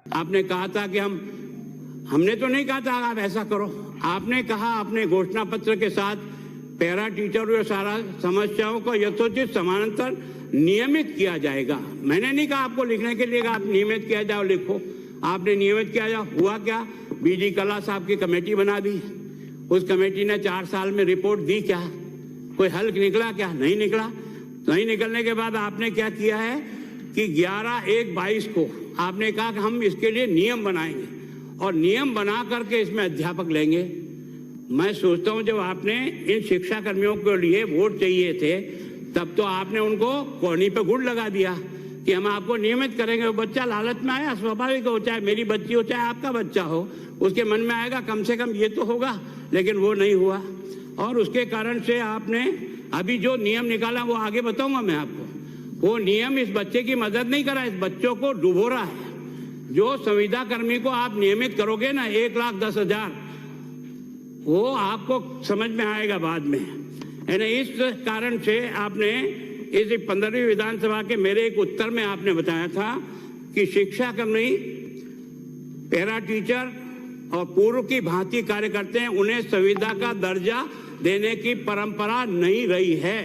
आपने कहा था कि हमने तो नहीं कहा था आप ऐसा करो। आपने कहा अपने घोषणा पत्र के साथ पैरा टीचर और सारा समस्याओं को यथोचित समानांतर नियमित किया जाएगा। मैंने नहीं कहा आपको लिखने के लिए, आप नियमित किया जाओ, लिखो। आपने नियमित किया जाओ। हुआ क्या? बीडी कला साहब की कमेटी बना दी। उस कमेटी ने 4 साल में रिपोर्ट दी क्या? कोई हल निकला क्या? नहीं निकला। नहीं निकलने के बाद आपने क्या किया है कि 11/1/22 को आपने कहा कि हम इसके लिए नियम बनाएंगे और नियम बना करके इसमें अध्यापक लेंगे। मैं सोचता हूं जब आपने इन शिक्षा कर्मियों के लिए वोट चाहिए थे तब तो आपने उनको कोहनी पे गुड़ लगा दिया कि हम आपको नियमित करेंगे। वो बच्चा लालच में आया, स्वाभाविक हो, चाहे मेरी बच्ची हो चाहे आपका बच्चा हो, उसके मन में आएगा कम से कम ये तो होगा, लेकिन वो नहीं हुआ। और उसके कारण से आपने अभी जो नियम निकाला वो आगे बताऊंगा मैं आपको। वो नियम इस बच्चे की मदद नहीं करा, इस बच्चों को डुबो रहा है। जो संविदा कर्मी को आप नियमित करोगे ना 1,10,000, वो आपको समझ में आएगा बाद में। यानी इस कारण से आपने इस 15वीं विधानसभा के मेरे एक उत्तर में आपने बताया था कि शिक्षा कर्मी, पैरा टीचर और पूर्व की भांति कार्य करते हैं, उन्हें संविदा का दर्जा देने की परंपरा नहीं रही है।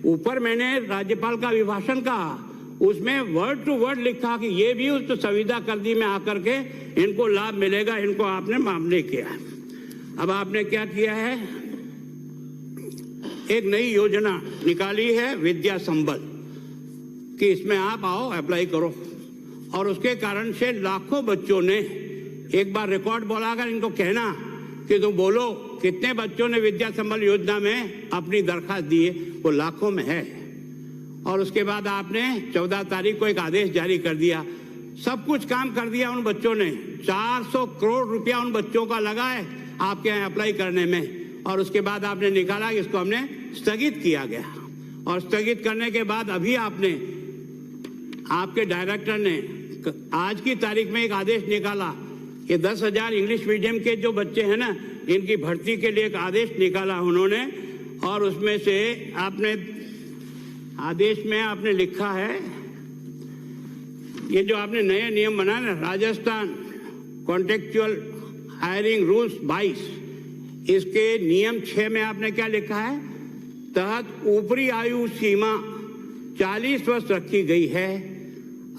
ऊपर मैंने राज्यपाल का अभिभाषण कहा, उसमें वर्ड टू वर्ड लिखा कि ये भी उस संविदा कर्मी में आकर के इनको लाभ मिलेगा। इनको आपने माफ नहीं किया। अब आपने क्या किया है, एक नई योजना निकाली है विद्या संबल कि इसमें आप आओ अप्लाई करो। और उसके कारण से लाखों बच्चों ने, एक बार रिकॉर्ड बोलाकर इनको कहना कि तुम बोलो कितने बच्चों ने विद्या संबल योजना में अपनी दरखास्त दी है, वो लाखों में है। और उसके बाद आपने 14 तारीख को एक आदेश जारी कर दिया। सब कुछ काम कर दिया उन बच्चों ने। 400 करोड़ रुपया उन बच्चों का लगा है आपके यहाँ अप्लाई करने में। और उसके बाद आपने निकाला कि इसको हमने स्थगित किया गया। और स्थगित करने के बाद अभी आपने, आपके डायरेक्टर ने आज की तारीख में एक आदेश निकाला कि 10,000 इंग्लिश मीडियम के जो बच्चे हैं ना, इनकी भर्ती के लिए एक आदेश निकाला उन्होंने। और उसमें से आपने आदेश में आपने लिखा है, ये जो आपने नए नियम बनाए ना, राजस्थान कॉन्ट्रेक्चुअल हायरिंग रूल्स 22, इसके नियम 6 में आपने क्या लिखा है, तहत ऊपरी आयु सीमा 40 वर्ष रखी गई है।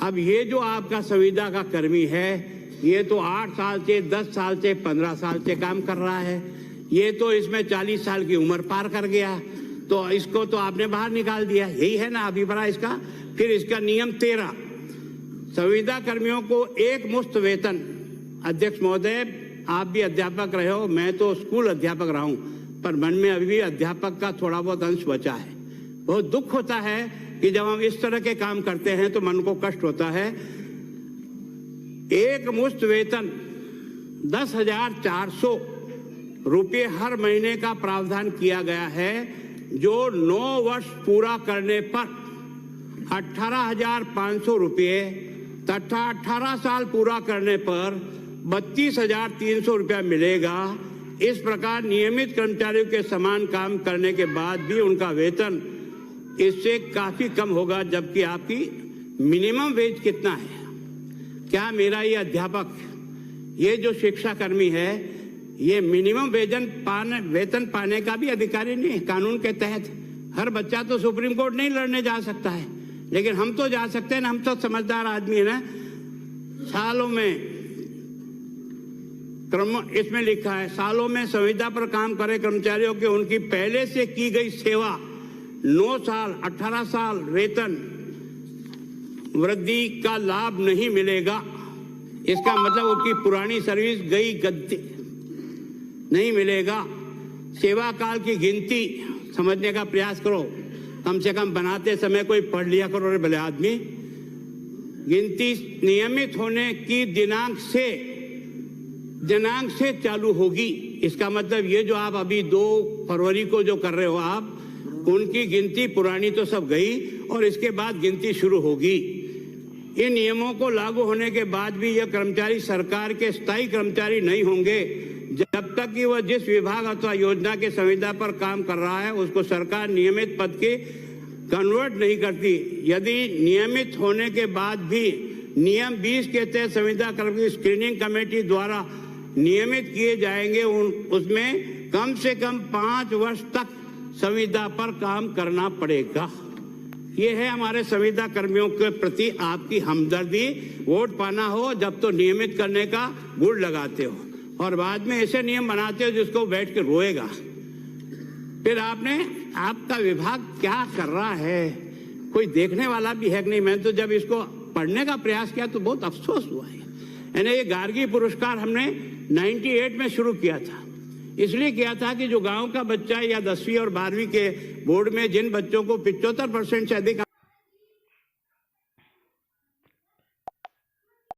अब ये जो आपका संविदा का कर्मी है, ये तो 8 साल से, 10 साल से, 15 साल से काम कर रहा है। ये तो इसमें 40 साल की उम्र पार कर गया, तो इसको तो आपने बाहर निकाल दिया। यही है ना अभिप्राय इसका। फिर इसका नियम 13, संविदा कर्मियों को एक मुश्त वेतन। अध्यक्ष महोदय, आप भी अध्यापक रहे हो, मैं तो स्कूल अध्यापक रहा हूं, पर मन में अभी भी अध्यापक का थोड़ा बहुत अंश बचा है। बहुत दुख होता है कि जब हम इस तरह के काम करते हैं तो मन को कष्ट होता है। एक मुश्त वेतन 10,400 रुपये हर महीने का प्रावधान किया गया है, जो 9 वर्ष पूरा करने पर 18,500 रुपये तथा 18 साल पूरा करने पर 32,300 रुपया मिलेगा। इस प्रकार नियमित कर्मचारियों के समान काम करने के बाद भी उनका वेतन इससे काफी कम होगा। जबकि आपकी मिनिमम वेज कितना है? क्या मेरा ये अध्यापक, ये जो शिक्षा कर्मी है, ये मिनिमम वेतन पाने का भी अधिकारी नहीं है कानून के तहत। हर बच्चा तो सुप्रीम कोर्ट नहीं लड़ने जा सकता है, लेकिन हम तो जा सकते हैं ना, हम तो समझदार आदमी है ना। सालों में इसमें लिखा है, सालों में संविदा पर काम करे कर्मचारियों के उनकी पहले से की गई सेवा 9 साल 18 साल वेतन वृद्धि का लाभ नहीं मिलेगा। इसका मतलब उसकी पुरानी सर्विस गई गद्दी नहीं मिलेगा। सेवा काल की गिनती समझने का प्रयास करो, कम से कम बनाते समय कोई पढ़ लिया करो रे भले आदमी। गिनती नियमित होने की दिनांक से चालू होगी। इसका मतलब ये जो आप अभी 2 फरवरी को जो कर रहे हो आप, उनकी गिनती पुरानी तो सब गई और इसके बाद गिनती शुरू होगी। इन नियमों को लागू होने के बाद भी यह कर्मचारी सरकार के स्थायी कर्मचारी नहीं होंगे जब तक कि वह जिस विभाग अथवा योजना के संविदा पर काम कर रहा है उसको सरकार नियमित पद के कन्वर्ट नहीं करती। यदि नियमित होने के बाद भी नियम 20 के तहत संविदा कर्मी की स्क्रीनिंग कमेटी द्वारा नियमित किए जाएंगे। उसमें कम से कम 5 वर्ष तक संविदा पर काम करना पड़ेगा। ये है हमारे संविदा कर्मियों के प्रति आपकी हमदर्दी। वोट पाना हो जब तो नियमित करने का गुड़ लगाते हो और बाद में ऐसे नियम बनाते हो जिसको बैठ के रोएगा। फिर आपका विभाग क्या कर रहा है, कोई देखने वाला भी है कि नहीं। मैंने तो जब इसको पढ़ने का प्रयास किया तो बहुत अफसोस हुआ है। यानी ये गार्गी पुरस्कार हमने 98 में शुरू किया था। इसलिए किया था कि जो गांव का बच्चा या 10वीं और 12वीं के बोर्ड में जिन बच्चों को 75% से अधिक